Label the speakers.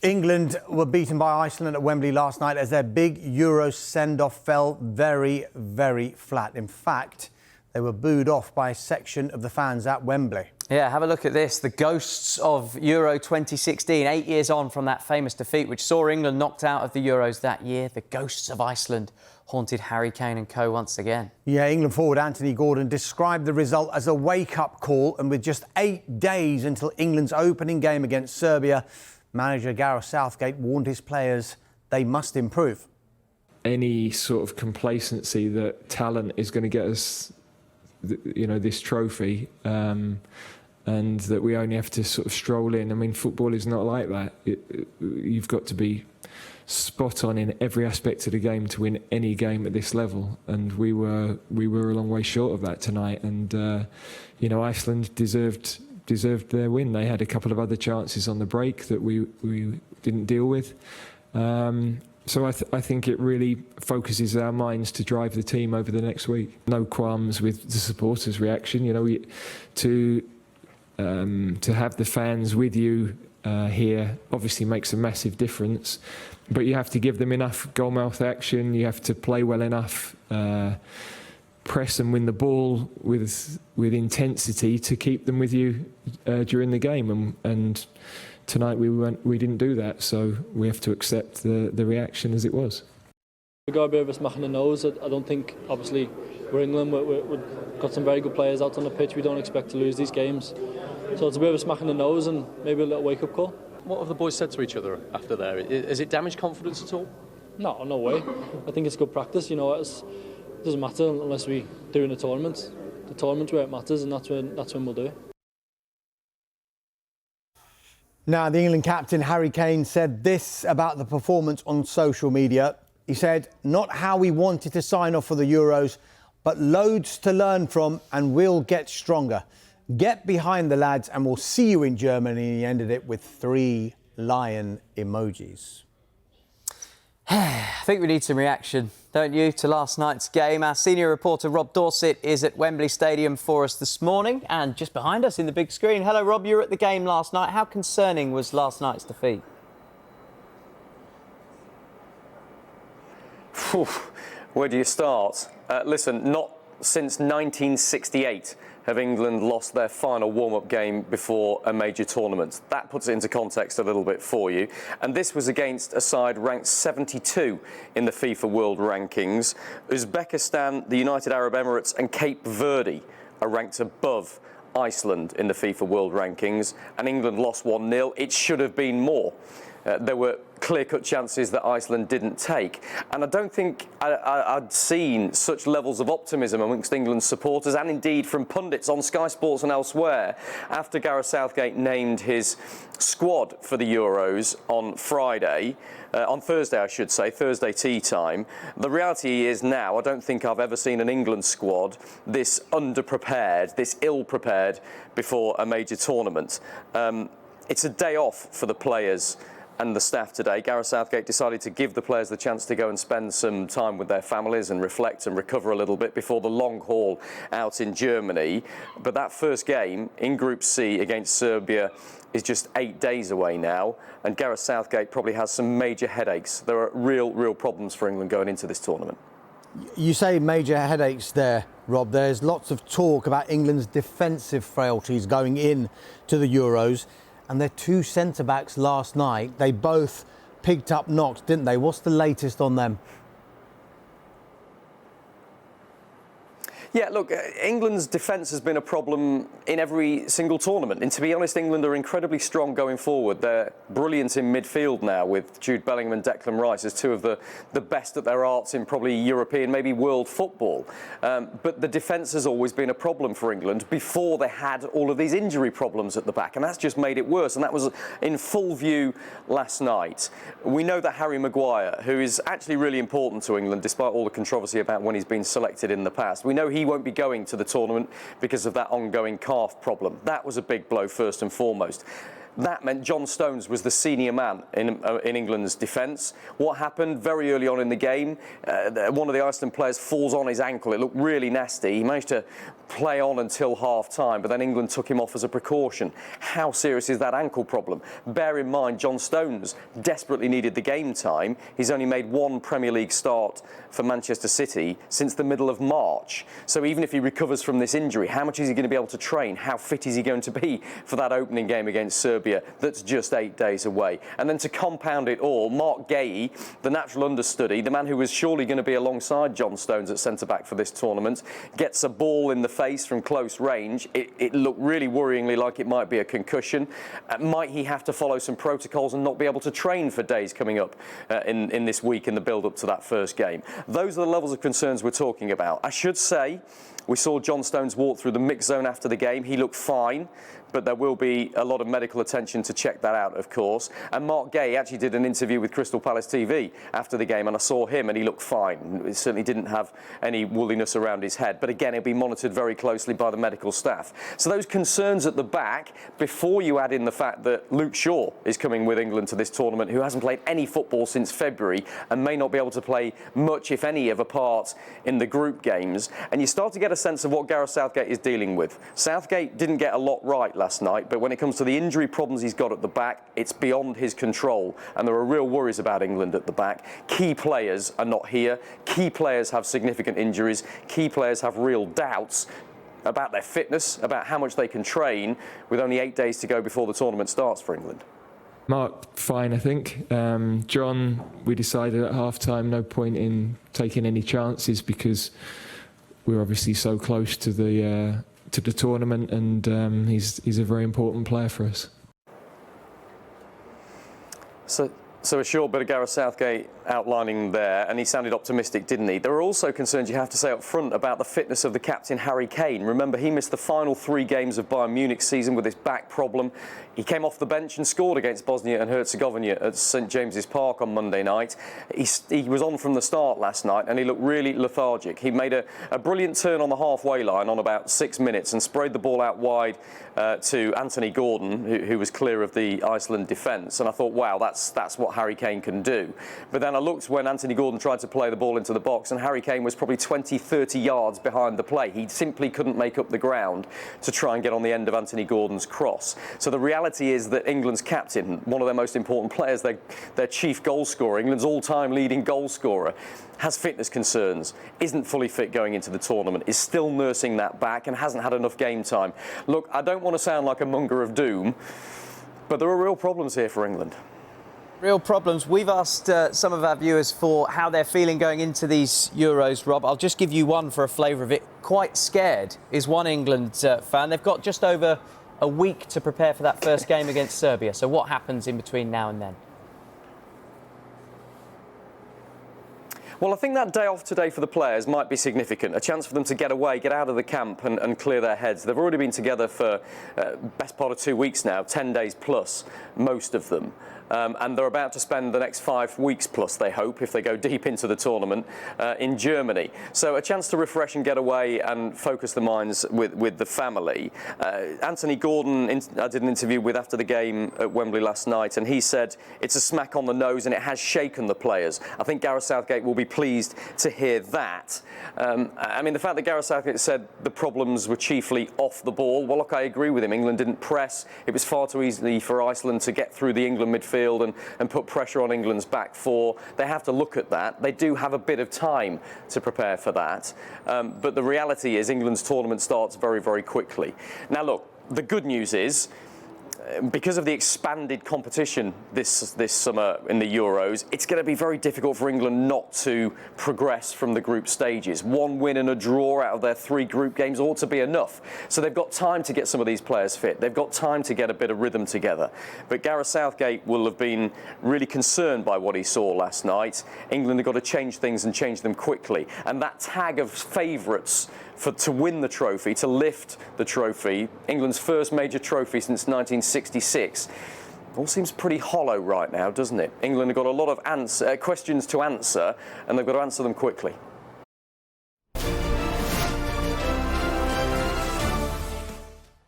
Speaker 1: England were beaten by Iceland at Wembley last night as their big Euro send-off fell very, very flat. In fact, they were booed off by a section of the fans at Wembley.
Speaker 2: Yeah, have a look at this. The ghosts of Euro 2016, 8 years on from that famous defeat, which saw England knocked out of the Euros that year. The ghosts of Iceland haunted Harry Kane and co once again. Yeah, England forward Anthony Gordon described the result as a wake-up call, and with just 8 days until England's opening game against Serbia, manager Gareth Southgate warned his players they must improve.
Speaker 3: Any sort of complacency that talent is going to get us, this trophy, and that we only have to sort of stroll in. I mean, football is not like that. You've got to be spot on in every aspect of the game to win any game at this level, and we were a long way short of that tonight. And Iceland deserved their win. They had a couple of other chances on the break that we didn't deal with. So I think it really focuses our minds to drive the team over the next week. No qualms with the supporters' reaction. To have the fans with you here obviously makes a massive difference. But you have to give them enough goalmouth action. You have to play well enough, press and win the ball with intensity to keep them with you during the game. And tonight we didn't do that, so we have to accept the reaction as it was.
Speaker 4: We got a bit of a smack in the nose. I don't think, obviously, we're England. We've got some very good players out on the pitch. We don't expect to lose these games. So it's a bit of a smack in the nose and maybe a little wake-up call.
Speaker 5: What have the boys said to each other after there? Has it damaged confidence at all?
Speaker 4: No way. I think it's good practice. It doesn't matter unless we do in the tournament. The tournament's where it matters, and that's when we'll do it.
Speaker 1: Now, the England captain, Harry Kane, said this about the performance on social media. He said, "Not how we wanted to sign off for the Euros, but loads to learn from, and we'll get stronger. Get behind the lads and we'll see you in Germany." He ended it with 3 lion emojis.
Speaker 2: I think we need some reaction, don't you, to last night's game? Our senior reporter Rob Dorsett is at Wembley Stadium for us this morning, and just behind us in the big screen. Hello, Rob, you were at the game last night. How concerning was last night's defeat?
Speaker 6: Where do you start? Listen, not since 1968 have England lost their final warm-up game before a major tournament. That puts it into context a little bit for you. And this was against a side ranked 72 in the FIFA World Rankings. Uzbekistan, the United Arab Emirates and Cape Verde are ranked above Iceland in the FIFA World Rankings, and England lost 1-0. It should have been more. There were clear-cut chances that Iceland didn't take. And I don't think I'd seen such levels of optimism amongst England's supporters, and indeed from pundits on Sky Sports and elsewhere, after Gareth Southgate named his squad for the Euros on Thursday, I should say, Thursday tea time. The reality is now, I don't think I've ever seen an England squad this underprepared, this ill-prepared before a major tournament. It's a day off for the players and the staff today. Gareth Southgate decided to give the players the chance to go and spend some time with their families and reflect and recover a little bit before the long haul out in Germany. But that first game in Group C against Serbia is just 8 days away now, and Gareth Southgate probably has some major headaches. There are real problems for England going into this tournament.
Speaker 1: You say major headaches there, Rob. There's lots of talk about England's defensive frailties going in to the Euros. And their 2 centre-backs last night, they both picked up knocks, didn't they? What's the latest on them?
Speaker 6: Yeah, look, England's defence has been a problem in every single tournament. And to be honest, England are incredibly strong going forward. They're brilliant in midfield now with Jude Bellingham and Declan Rice as 2 of the best at their arts in probably European, maybe world football. But the defence has always been a problem for England before they had all of these injury problems at the back. And that's just made it worse. And that was in full view last night. We know that Harry Maguire, who is actually really important to England, despite all the controversy about when he's been selected in the past, we know he won't be going to the tournament because of that ongoing calf problem. That was a big blow first and foremost. that meant John Stones was the senior man in England's defence. What happened very early on in the game, one of the Iceland players falls on his ankle. It looked really nasty. He managed to play on until half-time, but then England took him off as a precaution. How serious is that ankle problem? Bear in mind, John Stones desperately needed the game time. He's only made one Premier League start for Manchester City since the middle of March. So even if he recovers from this injury, how much is he going to be able to train? How fit is he going to be for that opening game against Serbia that's just 8 days away? And then to compound it all, Mark Gay, the natural understudy, the man who was surely going to be alongside John Stones at centre-back for this tournament, gets a ball in the face from close range. It looked really worryingly like it might be a concussion. Might he have to follow some protocols and not be able to train for days coming up in this week in the build-up to that first game? Those are the levels of concerns we're talking about. I should say, we saw John Stones walk through the mix zone after the game. He looked fine, but there will be a lot of medical attention to check that out, of course. And Mark Gay actually did an interview with Crystal Palace TV after the game, and I saw him, and he looked fine. He certainly didn't have any woolliness around his head. But again, he'll be monitored very closely by the medical staff. So those concerns at the back, before you add in the fact that Luke Shaw is coming with England to this tournament, who hasn't played any football since February and may not be able to play much, if any, of a part in the group games, and you start to get a sense of what Gareth Southgate is dealing with. Southgate didn't get a lot right last night, but when it comes to the injury problems he's got at the back, it's beyond his control, and there are real worries about England at the back. Key players are not here. Key players have significant injuries. Key players have real doubts about their fitness, about how much they can train, with only 8 days to go before the tournament starts for England.
Speaker 3: Mark, fine, I think. John, we decided at half-time no point in taking any chances because we're obviously so close to the tournament, and he's a very important player for us.
Speaker 6: So a short bit of Gareth Southgate outlining there, and he sounded optimistic, didn't he? There are also concerns, you have to say up front, about the fitness of the captain, Harry Kane. Remember, he missed the final 3 games of Bayern Munich's season with his back problem. He came off the bench and scored against Bosnia and Herzegovina at St James's Park on Monday night. He was on from the start last night, and he looked really lethargic. He made a brilliant turn on the halfway line on about 6 minutes and sprayed the ball out wide to Anthony Gordon, who was clear of the Iceland defence. And I thought, wow, that's what Harry Kane can do. But then I looked when Anthony Gordon tried to play the ball into the box, and Harry Kane was probably 20, 30 yards behind the play. He simply couldn't make up the ground to try and get on the end of Anthony Gordon's cross. So the reality is that England's captain, one of their most important players, their chief goal scorer, England's all-time leading goal scorer, has fitness concerns, isn't fully fit going into the tournament, is still nursing that back and hasn't had enough game time. Look, I don't want to sound like a monger of doom, but there are real problems here for England.
Speaker 2: Real problems. We've asked some of our viewers for how they're feeling going into these Euros, Rob. I'll just give you one for a flavour of it. Quite scared is one England fan. They've got just over a week to prepare for that first game against Serbia. So what happens in between now and then?
Speaker 6: Well, I think that day off today for the players might be significant. A chance for them to get away, get out of the camp and clear their heads. They've already been together for best part of 2 weeks now, 10 days plus, most of them. And they're about to spend the next 5 weeks plus, they hope, if they go deep into the tournament, in Germany. So a chance to refresh and get away and focus the minds with the family. Anthony Gordon, I did an interview with after the game at Wembley last night, and he said it's a smack on the nose and it has shaken the players. I think Gareth Southgate will be pleased to hear that. I mean, the fact that Gareth Southgate said the problems were chiefly off the ball, well, look, I agree with him. England didn't press. It was far too easy for Iceland to get through the England midfield and put pressure on England's back four. They have to look at that. They do have a bit of time to prepare for that. But the reality is England's tournament starts very, very quickly. Now, look, the good news is, because of the expanded competition this summer in the Euros, it's going to be very difficult for England not to progress from the group stages. 1 win and a draw out of their 3 group games ought to be enough. So they've got time to get some of these players fit. They've got time to get a bit of rhythm together. But Gareth Southgate will have been really concerned by what he saw last night. England have got to change things and change them quickly. And that tag of favourites to win the trophy, to lift the trophy, England's first major trophy since 1966, all seems pretty hollow right now, doesn't it? England have got a lot of questions to answer, and they've got to answer them quickly.